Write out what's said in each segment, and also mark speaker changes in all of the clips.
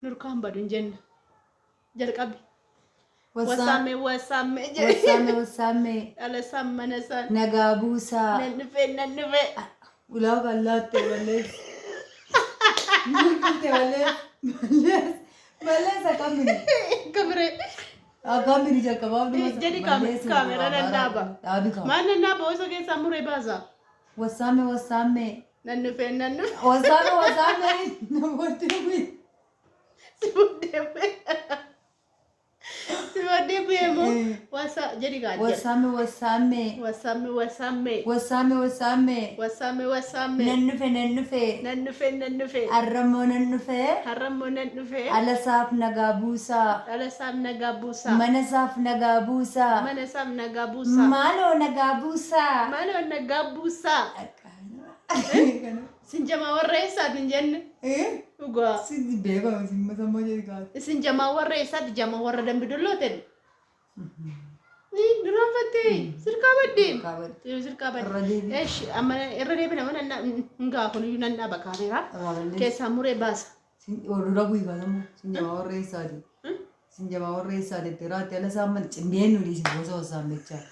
Speaker 1: Nurkaan badu hin jenne. Jalqabi.
Speaker 2: Wasaame.
Speaker 1: Dhala san mana san.
Speaker 2: Nagaa buusaa.
Speaker 1: Nan dhufe.
Speaker 2: Ulaa bal'aatte malee. Malee sakamini.
Speaker 1: Kabire.
Speaker 2: Akamini jalqabaaf dhuma.
Speaker 1: Jadi kamera nan dhaaba. Maal nan dhaaba osoo keessaa muree baasa.
Speaker 2: Wasaame.
Speaker 1: Nan dhufe.
Speaker 2: Wasaame. Namoota bu'e.
Speaker 1: Si wadde bu'eemo. Wasa jadi gaadde.
Speaker 2: Wasaame. Nan dhufe. Arramoo nan dhufe. Alasaaf nagaa buusaa. Manasaaf nagaa buusaa. Maaloo nagaa buusaa.
Speaker 1: Sinjama warra eessaati hin jenne. Dhugaa.
Speaker 2: Sinni beekama simma sammoo jedhi kaasa.
Speaker 1: Sinjama warra eessaati jama warra Dambidolloo ta'e. Duraan fattee sirkaa baddee. Sirkaa baddee. Amma irra deebina mana ngaa kun iyyuu nan dhaaba kaameeraa. Keessaa muree baasa.
Speaker 2: Oduu bu'ii kaanamu sinjama warra eessaati. Sinjama warra eessaati tiraatti ala saamman cindeen nuli si gosa wasaamechaa.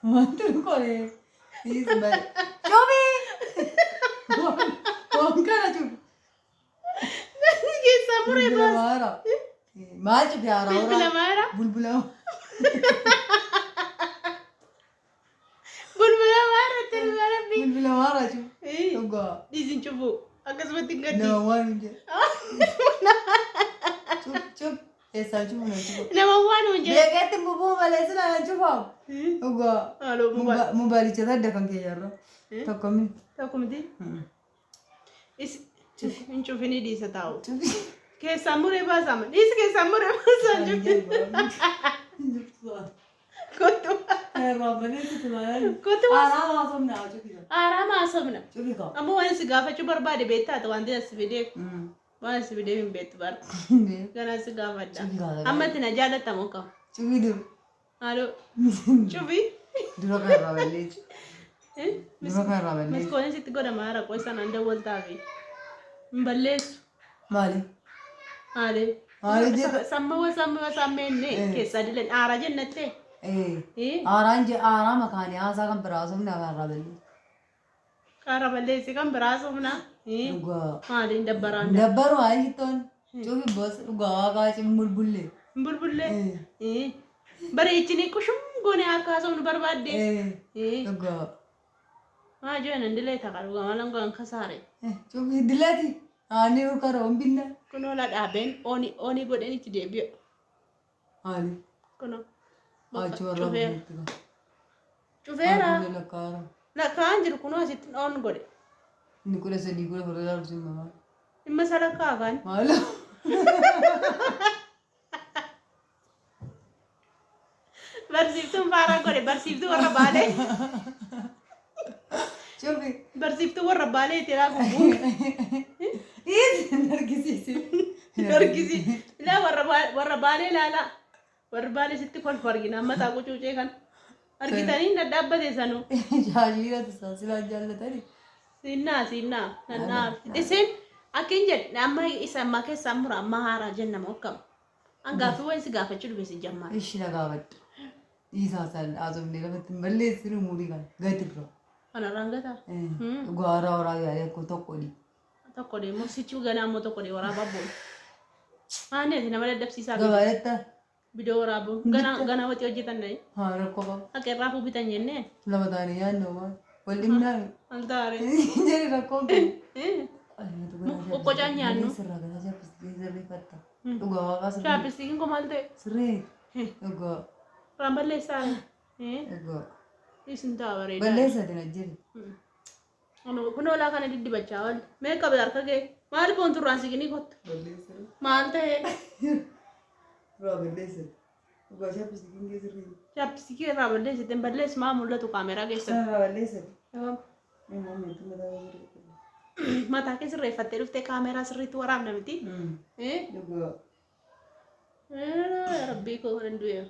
Speaker 2: Mantul kore. Cobi. Kana cobi.
Speaker 1: Keessaa muree baasa.
Speaker 2: Maal cobi haaraa horaa.
Speaker 1: Bulbula maara.
Speaker 2: Bulbula maara cobi. Dhugaa.
Speaker 1: Dhiisin cufu. Akkasumatti hin gaddi.
Speaker 2: Nama waan hin jedhe. Cub. Eessaa cufu na cufu.
Speaker 1: Nama waan hin jedhe.
Speaker 2: Beekeetti bubuu malee sila na cufamu. Dhugaa.
Speaker 1: Haaloo
Speaker 2: Mubaalicha sadda kan keeyyaarra. Tokkomi.
Speaker 1: Tokkumti. Hin cufinii dhiisa taa'u. Keessaa muree baasama. Dhiisi keessaa muree baasaa. Kottu. Aaraa maasofna. Amma waan si gaafachuu barbaade beektaata wanti as fidee. Waan si fidee hin beektu bara. Ganaa si gaafadha. Ammatti na jaallatamu qabu.
Speaker 2: Cufi dur.
Speaker 1: Haaloo. Cufi.
Speaker 2: Dura kan irraa balleessu.
Speaker 1: Miskoonin sitti godhama haara qoy sanaan dawwaltaafi. Hin balleessu.
Speaker 2: Maali?
Speaker 1: Maali? Sammeenne keessaa dilan aaraa jennattee.
Speaker 2: Aaraa makaanii haasaa kan biraa somna kan irraa balleessu.
Speaker 1: Kaara balleessi kan biraa somna.
Speaker 2: Dhugaa.
Speaker 1: Maaliin dabbaraan?
Speaker 2: Dabbaru haa hittoon. Cufi boos dhugaa waaqaa cim bulbullee.
Speaker 1: Bulbullee. Bareechinii kushum goone akka haasofnu barbaadde.
Speaker 2: Dhugaa.
Speaker 1: Maa jiran dilee taqa dhugaa malan goon kasaare.
Speaker 2: Cufi dileeti. Ani ukara ombinna.
Speaker 1: Kunoo la dhaabeen ooni godheen itti deebi'a.
Speaker 2: Maali?
Speaker 1: Kunoo.
Speaker 2: Cufeera.
Speaker 1: Cufeera. Lakkaan jiru kunoo asitti oon godhe.
Speaker 2: Inni 13 darbisin maal?
Speaker 1: Dhimma isa lakkaa kan.
Speaker 2: Maala?
Speaker 1: Barsiiftuun faaraa godhe barsiiftuu warra baalee.
Speaker 2: Cufi.
Speaker 1: Barsiiftuu warra baalee itti laa gubbuun.
Speaker 2: Nargisiisi.
Speaker 1: Ilaa warra baalee ilaalaa. Warra baalee sitti kolfu argina amma taa qucuucee kan. Argitanii dadhaabbatee sanuu.
Speaker 2: Shaashiira tasaasila jaallatanii.
Speaker 1: Siinaa. Isin akkin jedhe amma isa ammaa keessaa mura amma haaraa jennama akkam. Angaafi waan si gaafachuu dhufe si jammaa.
Speaker 2: Ishi na gaafadhu. Dhiisaa isaan haasofnee lafatti hin balleessinu muurii kan gati bira.
Speaker 1: Kana rangataa.
Speaker 2: Dhugaa horaa yaa'ee akkoo tokkodhi.
Speaker 1: Tokkodhi immoo sichuu ganaa immoo tokkodhi waraabaa boonu. Aanneeti nama daddabsiisaa
Speaker 2: Gabaadhetta.
Speaker 1: bidoo waraabuun ganaa wati hojjetan dhayi.
Speaker 2: Haa rakkoo qaba.
Speaker 1: Akka irraa fuubitan jennee.
Speaker 2: Lama taanee yaadnoo waan. Wal dhimnaan.
Speaker 1: Altaare.
Speaker 2: Jedhi rakkoo qabu.
Speaker 1: Qoqqocaan nyaannu.
Speaker 2: Sirraa gataa chaapistikii sirreeffatta. Dhugaa waaqaa sirree.
Speaker 1: Chaapistikiin kun maal ta'e?
Speaker 2: Sirree. Dhugaa.
Speaker 1: Raan balleessaa.
Speaker 2: Dhugaa.
Speaker 1: Isin ta'a bareedaa.
Speaker 2: Balleessati na jedhi.
Speaker 1: Kun oolaa kana diddibachaa oole. Meeqa bida harka ga'e? Maali koonturraan siqinii kottu?
Speaker 2: Balleessati.
Speaker 1: Maal ta'e?
Speaker 2: Dhugaa balleessati. Dhugaa chaapistikiin kee sirree.
Speaker 1: Chaapistikii irraa balleessite balleessi maa mul'atu kaameraa keessatti.
Speaker 2: Sarara balleessati.
Speaker 1: Mataa kee sirreeffattee dhuftee kaameraa sirriitti waraabna miti.
Speaker 2: Dhugaa.
Speaker 1: Rabbii koo kan du'e.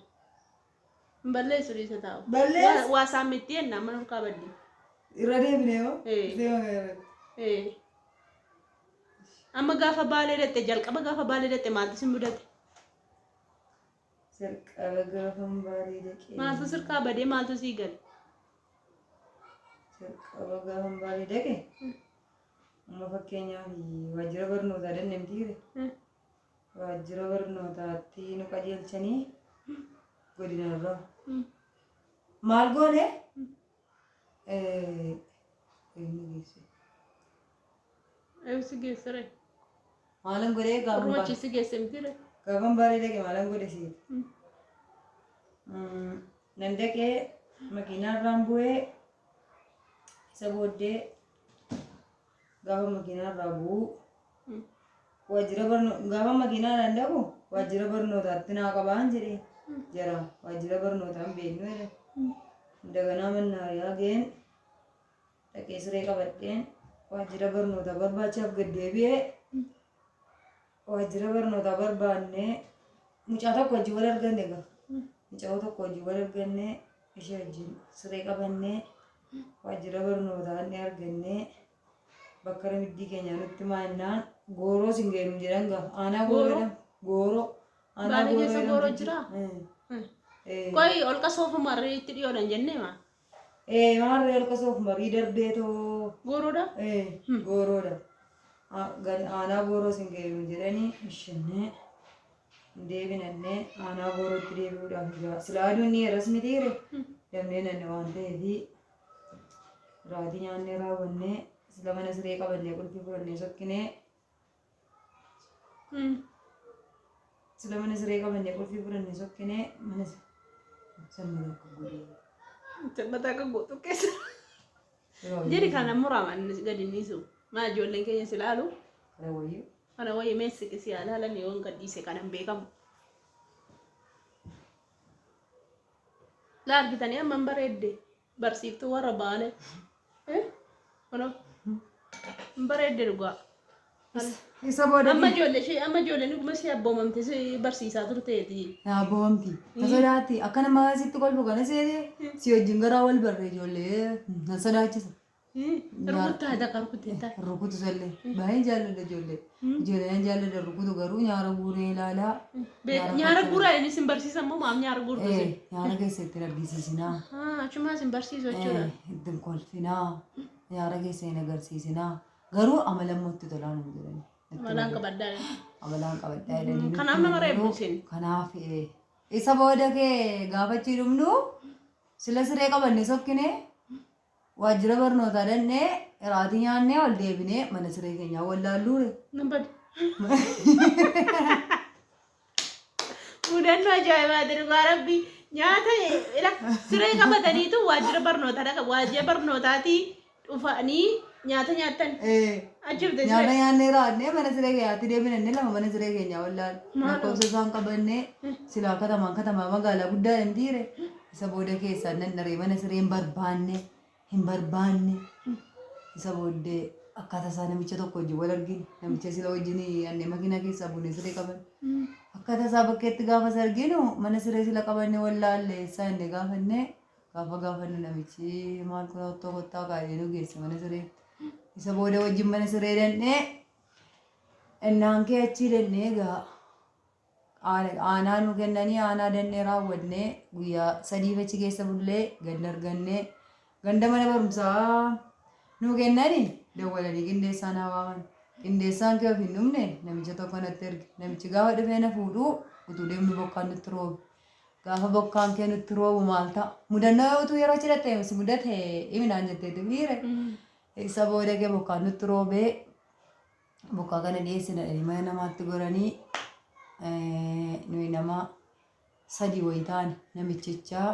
Speaker 1: Balleessu dhiisa taa'u.
Speaker 2: Balleessu.
Speaker 1: Waa saammitti ennaa mana olkaa baddi.
Speaker 2: Irra deebinee hoo?
Speaker 1: Amma gaafa baalee dhatte jalqaba gaafa baalee dhatte maaltu si mudate?
Speaker 2: Jalqaba gaafa baalee dhaqee.
Speaker 1: Maaltu sirkaa badee maaltu sii gale?
Speaker 2: Jalqaba gaafa baalee dhaqee. Amma fakkeenyaaf waajjira barnootaa dandeemtiire. Waajjira barnootaatti nu qajeelchanii godinarraa. Maal goone?
Speaker 1: Eebsi geessire.
Speaker 2: Maalan godhee gaafa
Speaker 1: Rochi si geesse mitire.
Speaker 2: gaafa baalee dhaqee maalan godhe siiti. Nan dhaqee makiinaarraan bu'ee isa booddee gaafa makiinaarraa bu'u waajjira barnootaa gaafa makiinaarraan dhaqu waajjira barnootaatti naa qabaan jedhee jara waajjira barnootaan beeknu jedhe. Daganaa mannaariyaa ga'een dhaqee siree qabadheen waajjira barnootaa barbaachaaf gad deebi'ee waajjira barnootaa barbaannee mucaa tokko wajjin wal arganne gaafa mucaa tokko wajjin wal arganne ishee wajjin siree qabannee waajjira barnootaa inni argannee bakka ramiddii keenyaa nutti maannaan gooroo sin geenu jedhan gaafa aanaa gooroo gooroo aanaa
Speaker 1: gooroo jira. Koi olqa soofu marri itti dhiyoodhan jennee maa?
Speaker 2: Maarree olqa soofu marii darbee too.
Speaker 1: Gooroodha?
Speaker 2: Gooroodha. Aanaa gooroo sin geenu jedhanii ishennee deebinannee aanaa goorootti deebi'uudhaaf jira. Silaaduu inni yeroo mitiire damnee nanne waan ta'eef raatii nyaannee raawwannee sila mana siree qabannee qulfii fudhannee sokkinee sila mana siree qabannee qulfii fudhannee sokkinee mana sannu akka godhee.
Speaker 1: Tabbata akka gootu keessa. Jedhi kana muraman gadi niisu. Maa ijoolleen keenya si laalu?
Speaker 2: Kana wayyu.
Speaker 1: Kana wayyu meessi si ilaalan yoo gadhiise kanan beekamu. Laargitanii amma bareedde barsiiftuu warra baale. Kunuun bareedde dhugaa.
Speaker 2: Isa booda.
Speaker 1: Amma ijoolleen dhuguma si abboomamte si barsiisaa turteeti.
Speaker 2: Abboomamti. Sodaatti akka nama sitti kolfu kana seetee si wajjin garaa wal barree ijoollee na sodaachisa.
Speaker 1: Rukuttaa akka rukutteetta.
Speaker 2: Rukutu sallee baay'ee jaalladha ijoollee. Ijoolleen jaalladha rukutu garuu nyaara guuree ilaalaa.
Speaker 1: Nyaara guuraa inni sin barsiisan moo maam nyaara guurtu?
Speaker 2: Nyaara keessatti argisiisinaa.
Speaker 1: Achumaa sin barsiisu jechuudha.
Speaker 2: Ittiin kolfinaa. Nyaara keessa hin agarsiisinaa. Garuu amalammotti tolaan hin jedhani.
Speaker 1: Amalaan qabaddaa.
Speaker 2: Amalaan qabaddaa jedhanii.
Speaker 1: Kanaaf nama reebdu isin.
Speaker 2: Kanaaf isa booda kee gaafachii dhumnu sila siree qabanne sokkine waajjira barnootaa dhannee raatii nyaannee wal deebinee mana siree keenyaa wallaalluure.
Speaker 1: Nambadi. Mudannoo ajaa'ibaa dirqaa rabbi nyaata siree qabataniitu waajjira barnootaatii dhufanii nyaata nyaatan. Ajibde
Speaker 2: nyaata nyaannee raadnee mana siree keenyaatti deebinannee lama mana siree keenyaa wallaalu. Lakkoofsa isaan qabannee silaa katamaa magaalaa guddaa hin dhiire isa booda keessaan nandaree mana siree hin barbaanne isa booddee akkaataa isaa namicha tokko wajjin wal argine namicha sila wajjin annee makiinaa keessaa buunee siree qaban akkaataa isaa bakkeetti gaafa arginu mana siree sila qabanne wallaalle isaa inni gaafa gaafannu namichi maal kutaa kottaa kaayee nu geesse mana siree isa booda wajjin mana siree dannee innaan kee achii dannee egaa aanaa nu kennanii aanaa dannee raawwannee guyyaa 3 achi keessa bullee ganda argannee ganda mana barumsaa nu kennanii dawwalanii qindeessaan haa waaman qindeessaan kee of hin dhumne namicha tokko natti erge namichi gaafa dhufee na fuudhuu utuu deemnu bokkaan nutti roobe gaafa bokkaan kee nutti roobu maal ta'a mudannoo utuu yeroo cidhatte si mudate himinaan jetteetu fiire isa booda kee bokkaan nutti roobee bokkaa kana dhiyeessina mana namaatti goranii nuyi nama 3 wayii ta'an namichichaa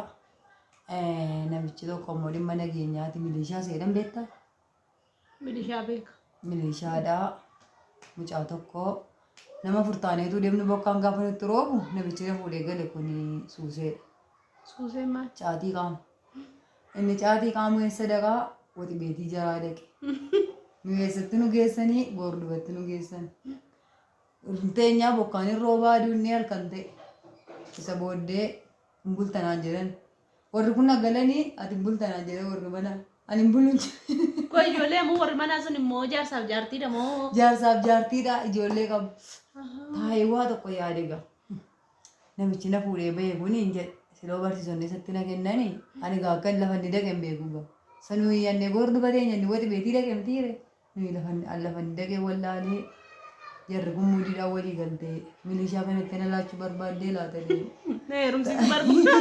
Speaker 2: namichi tokko immoo dhimma nageenyaati milishaa seedan beektaa?
Speaker 1: Milishaa beeka.
Speaker 2: Milishaadhaa mucaa tokko nama furtaaneetu deemnu bokkaan gaafa nutti roobu namichi fuudhee gale kun suuseedha.
Speaker 1: Suuseen maal?
Speaker 2: Caatii qaama. Inni caatii qaamu eessa dhaqaa wati beetii jaraa dhaqe. Nu eessatti nu geessanii goordubatti nu geessan. Teenyaa bokkaan hin roobaa aduunni halkan ta'e. Isa booddee hin bultanaan jedhan. Warri kun galanii ati bultanaan jedhan warri mana Ani buluun
Speaker 1: Ko ijoollee ammoo warri manaa sun immoo jaarsaaf jaartiidha moo?
Speaker 2: jaarsaaf jaartiidha ijoollee qabu. Taa'ee waa tokko yaade gaa. Namichi na fuudhee bahee kun hin jedhe siloo barsiisonni isatti na kennanii ani gaa akka lafa inni dhaqeen beeku gaa. Sanuu iyyannee gordu batee nyanni wati beetii dhaqeen tiire. Nuyi lafa inni dhaqee wallaalee jarri kun muudiidhaan walii galtee milishaa kanatti na laachuu barbaaddee laatanii.
Speaker 1: Na heerumsiisu barbaada.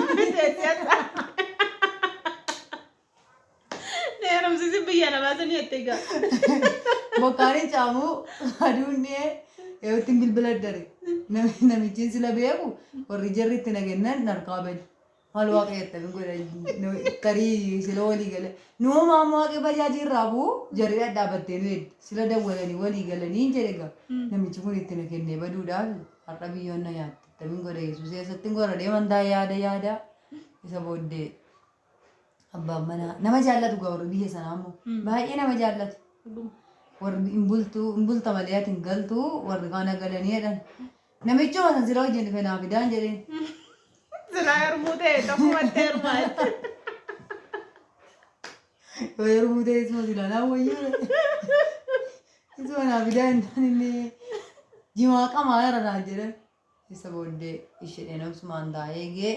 Speaker 1: Na heerumsiisu biyya namaa sanii jettee gaa.
Speaker 2: Bokkaanii caamuu aduun dhiyee ittiin bilbila dare. Namichi sila beeku warri jarri itti nagennan narkaa badi. Maal waaqa jettanii godha tarii sila walii gala. Nuu maammoo waaqee bajaajii irraa bu'u jarri dhadhaabattee nu heddu. Sila dawwalanii walii galanii hin jedhe gaa. Namichi kun itti na kennee baduudhaaf har'a biyyoon na nyaatte. Tabiin godha Yesuus eessatti godha deemantaa yaada isa booddee abbaan manaa nama jaallatu gaa warri biyya sanaa immoo baay'ee nama jaallatu. Warri hin bulta malee ati hin galtu warri kana galanii jedhan. Namichi waan sila hojii dhufe naa fidaan jedheen.
Speaker 1: Sila heerumuu ta'e tokkumatti heerumaa.
Speaker 2: Yoo heerumuu ta'e isuma sila naa wayyuu. Isuma naa fidaan inni jimaa qamaa irra naan jedhan. Isa booddee ishee obsumaan taa'ee gee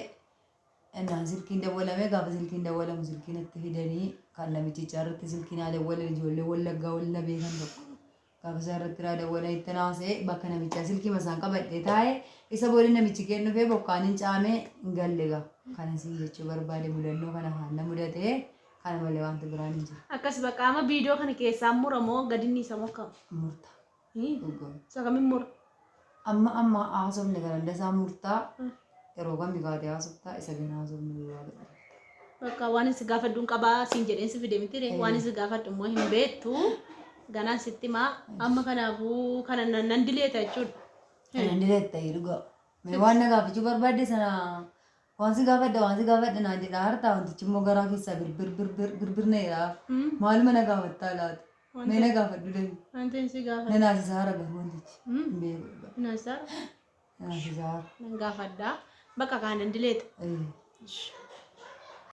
Speaker 2: innaan silkiin dawwalamee gaafa silkiin dawwalamu silkiin itti fidanii kan namichicha irratti silkiin haa dawwalan ijoollee wallaggaa walla beekan tokko. Gaafa isaa irratti haa dawwalan itti naasee bakka namichaa silkii masaan qabadhee taa'ee isa booddee namichi kennu fee bokkaan hin caamee hin galle gaa. Kana siin jechuu barbaade mul'annoo kana haala mudatee kana malee wanta biraan hin jiru.
Speaker 1: Akkas bakka amma viidiyoo kana keessaa muramoo gadinni isa mokkama?
Speaker 2: Murta.
Speaker 1: Isa kamiin mura?
Speaker 2: Amma haasofne kan hunda isaa murtaa yeroo kamii kaatee haasoftaa isa gana haasofne yoo
Speaker 1: bakka waan isin gaafadhuun qabaa siin jedheen si fide miti waan isin gaafadhu immoo hin beektu ganaan sitti maa amma kanaafuu kana nan dileeta jechuudha.
Speaker 2: Nan dileetta dhugaa. Mee waan na gaafachuu barbaadde sana waan si gaafadha naan jedha hartaa wantichi immoo garaa keessaa birbir na jedhaa maaluma na gaafattaa laata. Mee na gaafadhu deemi.
Speaker 1: Wanti si gaafadhu.
Speaker 2: Na naasisaa hara garuu wantichi. Hin beeku.
Speaker 1: Naasisaa.
Speaker 2: Naasisaa hara.
Speaker 1: Nan gaafadhaa bakka kaan nan dileeta.